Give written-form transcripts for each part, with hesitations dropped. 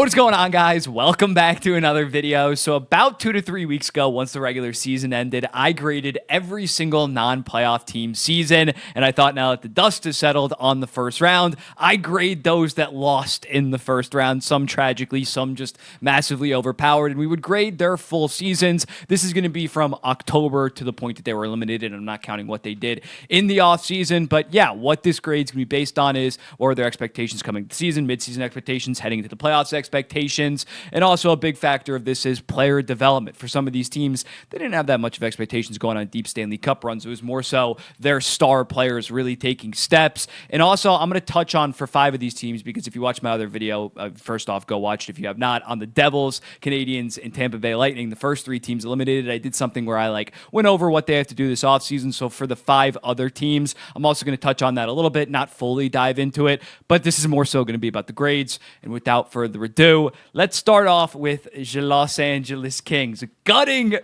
What is going on, guys? Welcome back to another video. So about 2 to 3 weeks ago, once the regular season ended, I graded every single non-playoff team season, and I thought now that the dust has settled on the first round, I grade those that lost in the first round, some tragically, some just massively overpowered, and we would grade their full seasons. This is going to be from October to the point that they were eliminated, and I'm not counting what they did in the offseason, but yeah, what this grade's going to be based on is what are their expectations coming to the season, mid-season expectations, heading into the playoffs expectations, and also a big factor of this is player development. For some of these teams, they didn't have that much of expectations going on deep Stanley Cup runs. It was more so their star players really taking steps. And also, I'm going to touch on for 5 of these teams, because if you watch my other video, first off, go watch it if you have not, on the Devils, Canadiens, and Tampa Bay Lightning, the first 3 teams eliminated. I did something where I went over what they have to do this offseason. So for the 5 other teams, I'm also going to touch on that a little bit, not fully dive into it, but this is more so going to be about the grades. And without further ado, let's start off with the Los Angeles Kings. A gutting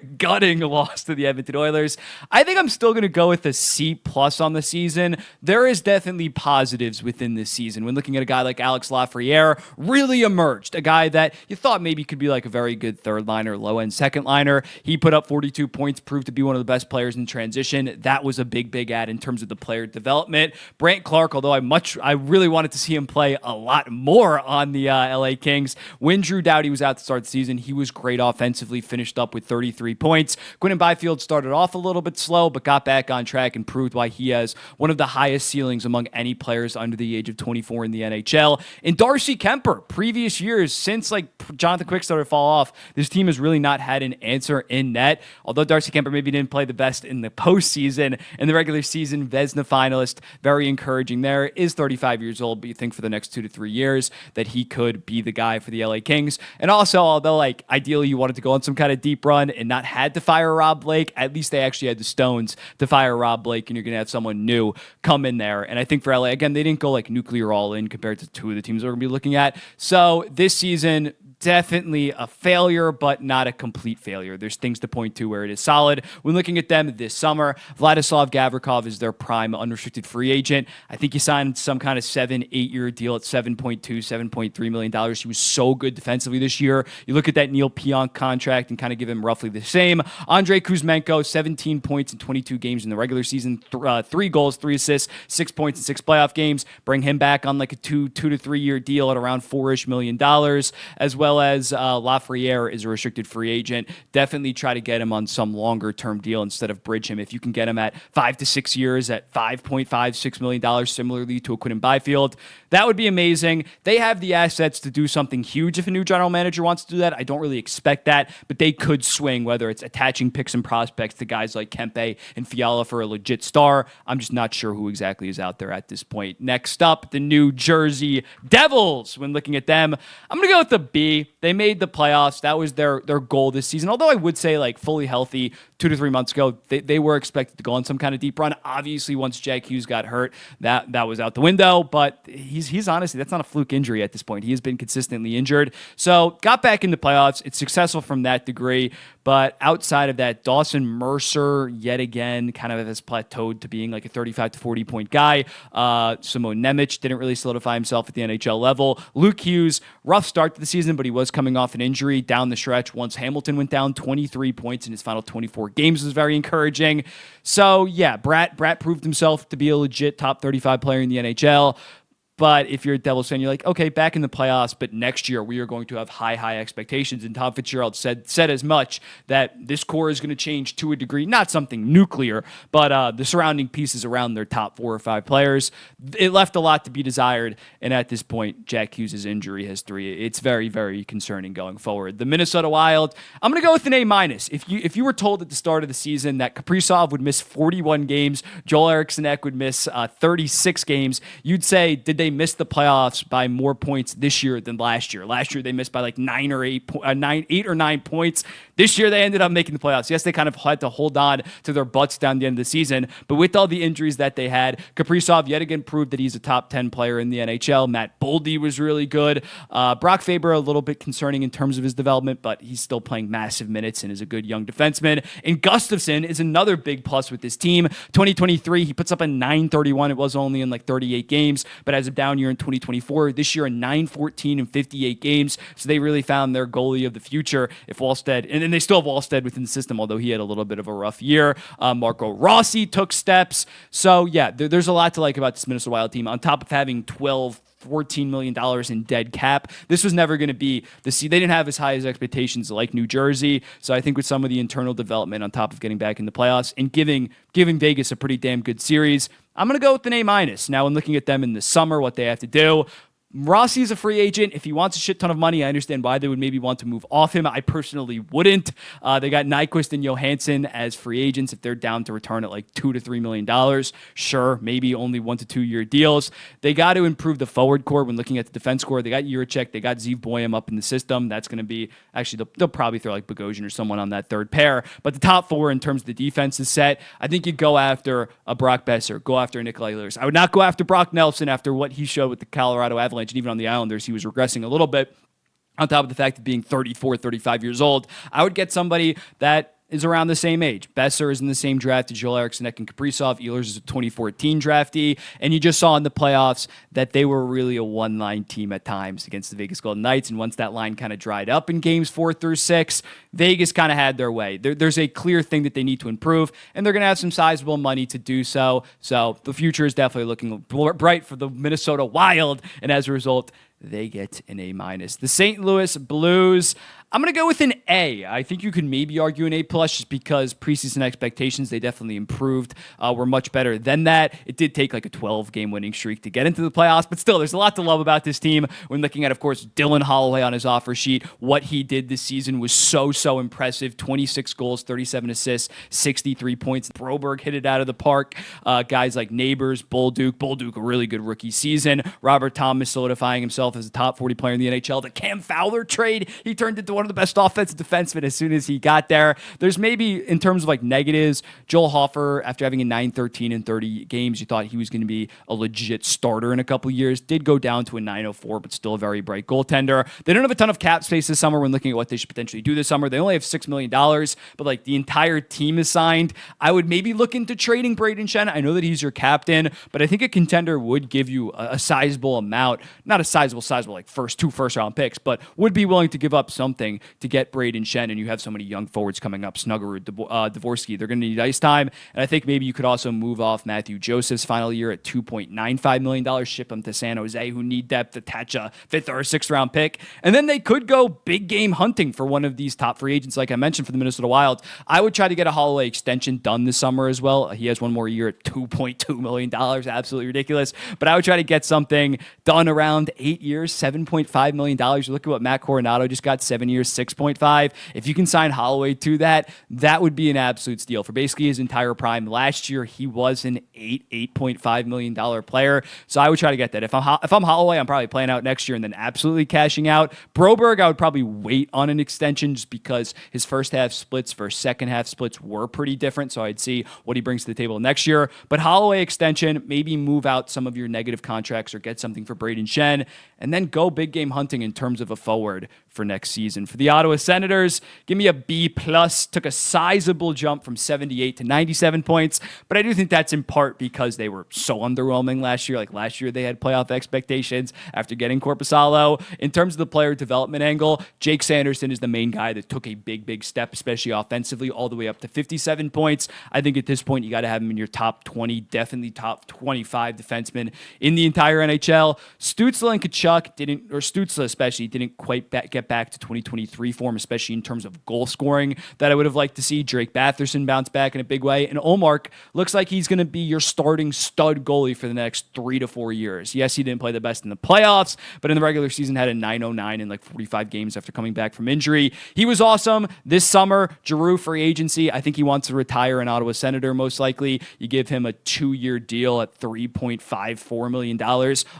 loss to the Edmonton Oilers. I think I'm still going to go with a C+ on the season. There is definitely positives within this season. When looking at a guy like Alex Lafreniere, really emerged. A guy that you thought maybe could be like a very good third liner, low-end second liner. He put up 42 points, proved to be one of the best players in transition. That was a big add in terms of the player development. Brant Clark, although I really wanted to see him play a lot more on the LA Kings. When Drew Doughty was out to start the season, he was great offensively, finished up with 33 points. Quinton Byfield started off a little bit slow, but got back on track and proved why he has one of the highest ceilings among any players under the age of 24 in the NHL. And Darcy Kemper, previous years, since Jonathan Quick started to fall off, this team has really not had an answer in net. Although Darcy Kemper maybe didn't play the best in the postseason, in the regular season, Vezina finalist, very encouraging there, is 35 years old, but you think for the next 2 to 3 years that he could be the guy for the LA Kings. And also, although ideally you wanted to go on some kind of deep run and not had to fire Rob Blake, at least they actually had the stones to fire Rob Blake, and you're going to have someone new come in there. And I think for LA, again, they didn't go nuclear all in compared to 2 of the teams we're going to be looking at. So this season, definitely a failure, but not a complete failure. There's things to point to where it is solid. When looking at them this summer, Vladislav Gavrikov is their prime unrestricted free agent. I think he signed some kind of 7-8-year deal at $7.2, $7.3 million. He was so good defensively this year. You look at that Neil Pionk contract and kind of give him roughly the same. Andrei Kuzmenko, 17 points in 22 games in the regular season, 3 goals, 3 assists, 6 points in 6 playoff games. Bring him back on a 2 to 3 year deal at around $4-ish million, as well as Lafreniere is a restricted free agent. Definitely try to get him on some longer-term deal instead of bridge him. If you can get him at 5 to 6 years at $5.56 million, similarly to a Quinton Byfield, that would be amazing. They have the assets to do something huge if a new general manager wants to do that. I don't really expect that, but they could swing, whether it's attaching picks and prospects to guys like Kempe and Fiala for a legit star. I'm just not sure who exactly is out there at this point. Next up, the New Jersey Devils. When looking at them, I'm going to go with the B. They made the playoffs. That was their goal this season. Although I would say fully healthy 2 to 3 months ago, they were expected to go on some kind of deep run. Obviously, once Jack Hughes got hurt, that was out the window. But he's honestly, that's not a fluke injury at this point. He has been consistently injured. So got back in the playoffs. It's successful from that degree. But outside of that, Dawson Mercer, yet again, kind of has plateaued to being a 35 to 40 point guy. Simon Nemec didn't really solidify himself at the NHL level. Luke Hughes, rough start to the season, but he was coming off an injury down the stretch. Once Hamilton went down, 23 points in his final 24 games was very encouraging. So yeah, Bratt proved himself to be a legit top 35 player in the NHL. But if you're a Devils fan, you're okay, back in the playoffs, but next year we are going to have high expectations. And Tom Fitzgerald said as much, that this core is going to change to a degree, not something nuclear, but the surrounding pieces around their top 4 or 5 players. It left a lot to be desired. And at this point, Jack Hughes' injury history, it's very concerning going forward. The Minnesota Wild, I'm going to go with an A-. If you were told at the start of the season that Kaprizov would miss 41 games, Joel Eriksson Ek would miss 36 games, you'd say, did they missed the playoffs by more points this year than last year. Last year, they missed by 8 or 9 points. This year, they ended up making the playoffs. Yes, they kind of had to hold on to their butts down the end of the season, but with all the injuries that they had, Kaprizov yet again proved that he's a top 10 player in the NHL. Matt Boldy was really good. Brock Faber, a little bit concerning in terms of his development, but he's still playing massive minutes and is a good young defenseman. And Gustafsson is another big plus with this team. 2023, he puts up a .931. It was only in 38 games, but has a down year in 2024. This year, a 9-14 in 58 games. So they really found their goalie of the future. If Wallstead, and then they still have Wallstead within the system, although he had a little bit of a rough year. Marco Rossi took steps. So yeah, there's a lot to like about this Minnesota Wild team. On top of having $14 million in dead cap. This was never going to be the They didn't have as high as expectations like New Jersey. So I think with some of the internal development on top of getting back in the playoffs and giving Vegas a pretty damn good series, I'm going to go with an A-. Now, when looking at them in the summer, what they have to do, Rossi is a free agent. If he wants a shit ton of money, I understand why they would maybe want to move off him. I personally wouldn't. They got Nyquist and Johansson as free agents. If they're down to return at like $2 to $3 million, sure, maybe only 1 to 2 year deals. They got to improve the forward core when looking at the defense core. They got Juracek. They got Zeev Boyum up in the system. That's going to be, actually, they'll probably throw like Bogosian or someone on that third pair. But the top four in terms of the defense is set. I think you'd go after a Brock Besser, go after a Nikolai Ehlers. I would not go after Brock Nelson after what he showed with the Colorado Avalanche, and even on the Islanders, he was regressing a little bit. On top of the fact of being 34, 35 years old, I would get somebody that is around the same age. Besser is in the same draft as Joel Eriksson and Kaprizov. Ehlers is a 2014 draftee. And you just saw in the playoffs that they were really a one-line team at times against the Vegas Golden Knights. And once that line kind of dried up in games 4 through 6, Vegas kind of had their way. There's a clear thing that they need to improve, and they're going to have some sizable money to do so. So the future is definitely looking bright for the Minnesota Wild. And as a result, they get an A-. The St. Louis Blues, I'm going to go with an A. I think you could maybe argue an A+ just because preseason expectations, they definitely improved, were much better than that. It did take like a 12-game winning streak to get into the playoffs, but still, there's a lot to love about this team. When looking at, of course, Dylan Holloway on his offer sheet, what he did this season was so impressive. 26 goals, 37 assists, 63 points. Broberg hit it out of the park. Guys like Neighbors, Bolduc, a really good rookie season. Robert Thomas solidifying himself as a top 40 player in the NHL. The Cam Fowler trade, he turned into one of the best offensive defensemen as soon as he got there. There's maybe, in terms of like negatives, Joel Hofer, after having a 9-13 in 30 games, you thought he was going to be a legit starter in a couple years. Did go down to a 9.04, but still a very bright goaltender. They don't have a ton of cap space this summer when looking at what they should potentially do this summer. They only have $6 million, but like the entire team is signed. I would maybe look into trading Braden Shen. I know that he's your captain, but I think a contender would give you a sizable amount, not a sizable like two first-round picks, but would be willing to give up something to get Braden Shen, and you have so many young forwards coming up, Snuggerud, Dvorsky. They're going to need ice time, and I think maybe you could also move off Matthew Joseph's final year at $2.95 million, ship him to San Jose, who need depth, attach a 5th or 6th round pick, and then they could go big game hunting for one of these top free agents, like I mentioned, for the Minnesota Wild. I would try to get a Holloway extension done this summer as well. He has one more year at $2.2 million, absolutely ridiculous, but I would try to get something done around 8 years, $7.5 million. You look at what Matt Coronado just got, 7 years, 6.5. If you can sign Holloway to that, that would be an absolute steal for basically his entire prime. Last year, he was an $8.5 million player. So I would try to get that. If I'm Holloway, I'm probably playing out next year and then absolutely cashing out. Broberg, I would probably wait on an extension just because his first half splits versus second half splits were pretty different. So I'd see what he brings to the table next year. But Holloway extension, maybe move out some of your negative contracts or get something for Braden Shen, and then go big game hunting in terms of a forward for next season. For the Ottawa Senators, give me a B+. Took a sizable jump from 78 to 97 points, but I do think that's in part because they were so underwhelming last year. Like last year, they had playoff expectations after getting Korpisalo. In terms of the player development angle, Jake Sanderson is the main guy that took a big step, especially offensively, all the way up to 57 points. I think at this point, you got to have him in your top 20, definitely top 25 defensemen in the entire NHL. Stützle and Tkachuk Stützle especially, didn't quite get back to 2023 form, especially in terms of goal scoring that I would have liked to see. Drake Batherson bounce back in a big way. And Ullmark looks like he's going to be your starting stud goalie for the next 3 to 4 years. Yes, he didn't play the best in the playoffs, but in the regular season had a 909 in like 45 games after coming back from injury. He was awesome this summer. Giroux free agency. I think he wants to retire an Ottawa Senator most likely. You give him a 2-year deal at $3.54 million.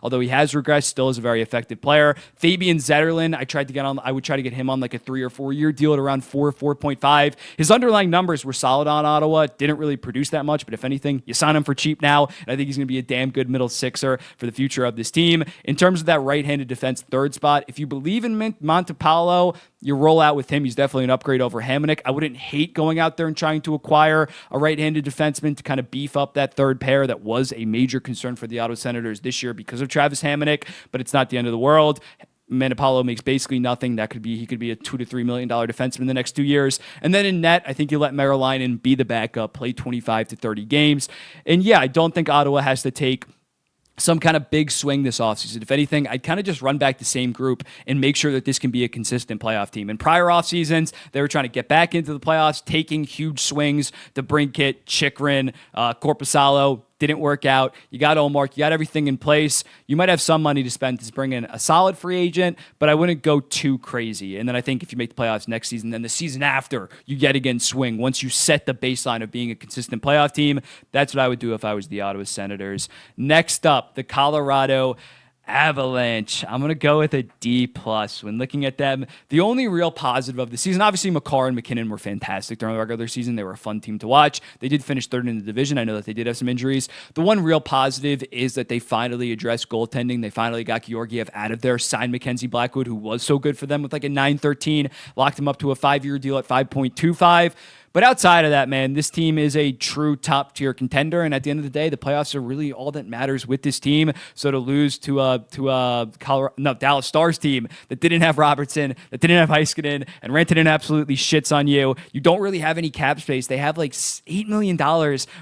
Although he has regressed, still is a very effective player. Fabian Zetterlund, I would try to get him him on like a 3 or 4 year deal at around 4.5. His underlying numbers were solid on Ottawa. Didn't really produce that much, but if anything, you sign him for cheap now, and I think he's going to be a damn good middle sixer for the future of this team. In terms of that right-handed defense third spot, if you believe in Montepallo, you roll out with him. He's definitely an upgrade over Hamonic. I wouldn't hate going out there and trying to acquire a right-handed defenseman to kind of beef up that third pair that was a major concern for the Ottawa Senators this year because of Travis Hamonic, but it's not the end of the world. Manapalo makes basically nothing. He could be a $2 to $3 million defenseman in the next 2 years. And then in net, I think you let Merrilainen be the backup, play 25 to 30 games. And yeah, I don't think Ottawa has to take some kind of big swing this offseason. If anything, I'd kind of just run back the same group and make sure that this can be a consistent playoff team. In prior offseasons, they were trying to get back into the playoffs, taking huge swings. DeBrincat, Chikrin, Korpisalo, didn't work out. You got Olmark. You got everything in place. You might have some money to spend to bring in a solid free agent, but I wouldn't go too crazy. And then I think if you make the playoffs next season, then the season after, you yet again swing. Once you set the baseline of being a consistent playoff team, that's what I would do if I was the Ottawa Senators. Next up, the Colorado Avalanche. I'm going to go with a D+. When looking at them, the only real positive of the season, obviously McCarr and McKinnon were fantastic during the regular season. They were a fun team to watch. They did finish third in the division. I know that they did have some injuries. The one real positive is that they finally addressed goaltending. They finally got Georgiev out of there, signed Mackenzie Blackwood, who was so good for them with like a 9.13, locked him up to a 5-year deal at 5.25. But outside of that, man, this team is a true top-tier contender, and at the end of the day, the playoffs are really all that matters with this team. So to lose to a Dallas Stars team that didn't have Robertson, that didn't have Heiskanen, and Rantanen absolutely shits on you. You don't really have any cap space. They have like $8 million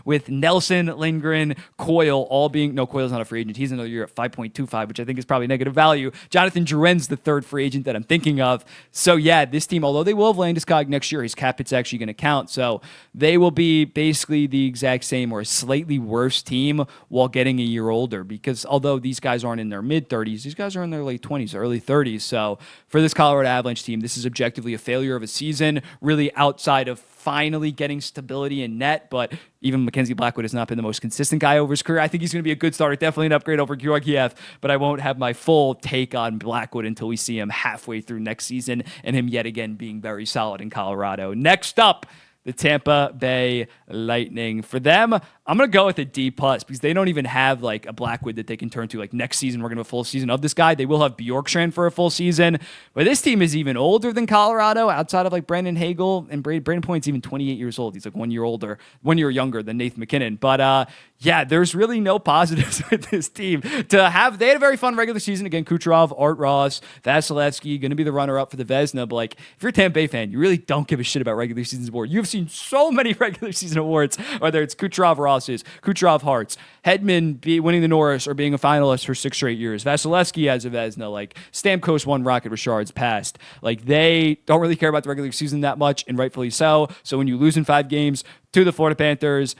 with Nelson, Lindgren, Coyle all being... No, Coyle's not a free agent. He's another year at 5.25, which I think is probably negative value. Jonathan Drouin's the third free agent that I'm thinking of. So yeah, this team, although they will have Landeskog next year, his cap hit's actually going to count. So they will be basically the exact same or a slightly worse team while getting a year older, because although these guys aren't in their mid-30s, these guys are in their late 20s, early 30s. So for this Colorado Avalanche team, this is objectively a failure of a season, really outside of finally getting stability in net, but even Mackenzie Blackwood has not been the most consistent guy over his career. I think he's going to be a good starter, definitely an upgrade over Georgiev, but I won't have my full take on Blackwood until we see him halfway through next season and him yet again being very solid in Colorado. Next up, the Tampa Bay Lightning. For them, I'm going to go with a D+, because they don't even have like a Blackwood that they can turn to. Like next season, we're going to have a full season of this guy. They will have Bjorkstrand for a full season, but this team is even older than Colorado outside of like Brandon Hagel, and Brandon Point's even 28 years old. He's like 1 year older, 1 year younger than Nathan McKinnon. But yeah, there's really no positives with this team. They had a very fun regular season. Again, Kucherov, Art Ross, Vasilevsky, going to be the runner-up for the Vezina. But like, if you're a Tampa Bay fan, you really don't give a shit about regular season awards. You've seen so many regular season awards, whether it's Kucherov Rosses, Kucherov Hearts, Hedman winning the Norris or being a finalist for 6 straight years, Vasilevsky as a Vezina, like Stamkos won Rocket Richard's past. Like, they don't really care about the regular season that much, and rightfully so. So when you lose in 5 games to the Florida Panthers,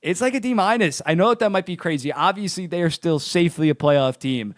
it's like a D-. I know that might be crazy. Obviously, they are still safely a playoff team,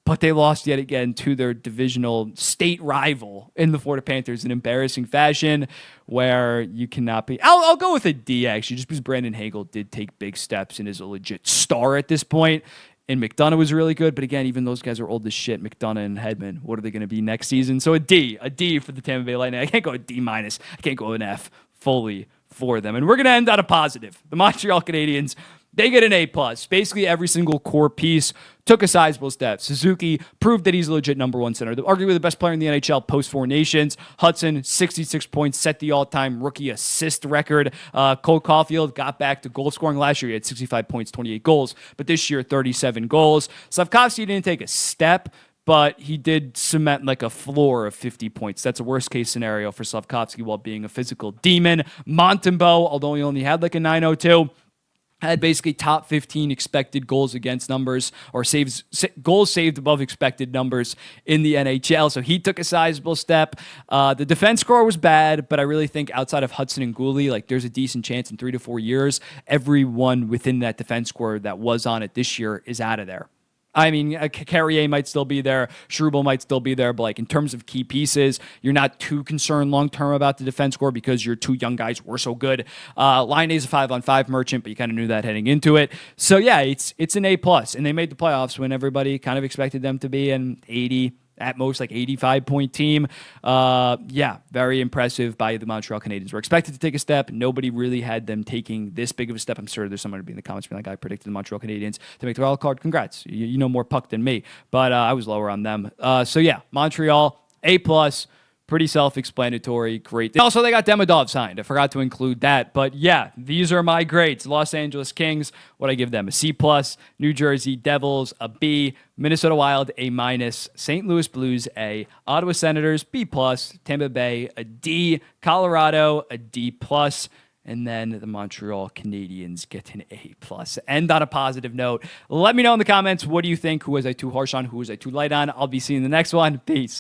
but they lost yet again to their divisional state rival in the Florida Panthers in embarrassing fashion, where you cannot be... I'll go with a D, actually, just because Brandon Hagel did take big steps and is a legit star at this point. And McDonough was really good, but again, even those guys are old as shit. McDonough and Hedman, what are they going to be next season? So a D for the Tampa Bay Lightning. I can't go a D-. I can't go an F fully for them. And we're going to end on a positive. The Montreal Canadiens, they get an A+. Basically, every single core piece took a sizable step. Suzuki proved that he's a legit number 1 center. Arguably the best player in the NHL post 4 Nations. Hudson, 66 points, set the all-time rookie assist record. Cole Caulfield got back to goal scoring last year. He had 65 points, 28 goals. But this year, 37 goals. Slavkovsky didn't take a step, but he did cement like a floor of 50 points. That's a worst-case scenario for Slavkovsky while being a physical demon. Montembeau, although he only had like a 902, had basically top 15 expected goals against numbers, or goals saved above expected numbers in the NHL. So he took a sizable step. The defense score was bad, but I really think outside of Hudson and Gooley, like there's a decent chance in 3 to 4 years, everyone within that defense score that was on it this year is out of there. I mean, Carrier might still be there, Struble might still be there, but like in terms of key pieces, you're not too concerned long-term about the defense score because your 2 young guys were so good. Line A's a 5-on-5 merchant, but you kind of knew that heading into it. So yeah, it's an A+, and they made the playoffs when everybody kind of expected them to be an 80, at most like 85-point team. Yeah, very impressive by the Montreal Canadiens. We're expected to take a step. Nobody really had them taking this big of a step. I'm sure there's someone to be in the comments being like, I predicted the Montreal Canadiens to make the wild card. Congrats. You know more puck than me, but I was lower on them. So yeah, Montreal, A+. Pretty self-explanatory. Great. Also, they got Demidov signed. I forgot to include that. But yeah, these are my grades. Los Angeles Kings, what I give them? A C+. New Jersey Devils, a B. Minnesota Wild, A-. St. Louis Blues, A. Ottawa Senators, B+. Tampa Bay, a D. Colorado, a D+. And then the Montreal Canadiens get an A+. End on a positive note. Let me know in the comments, what do you think? Who was I too harsh on? Who was I too light on? I'll be seeing the next one. Peace.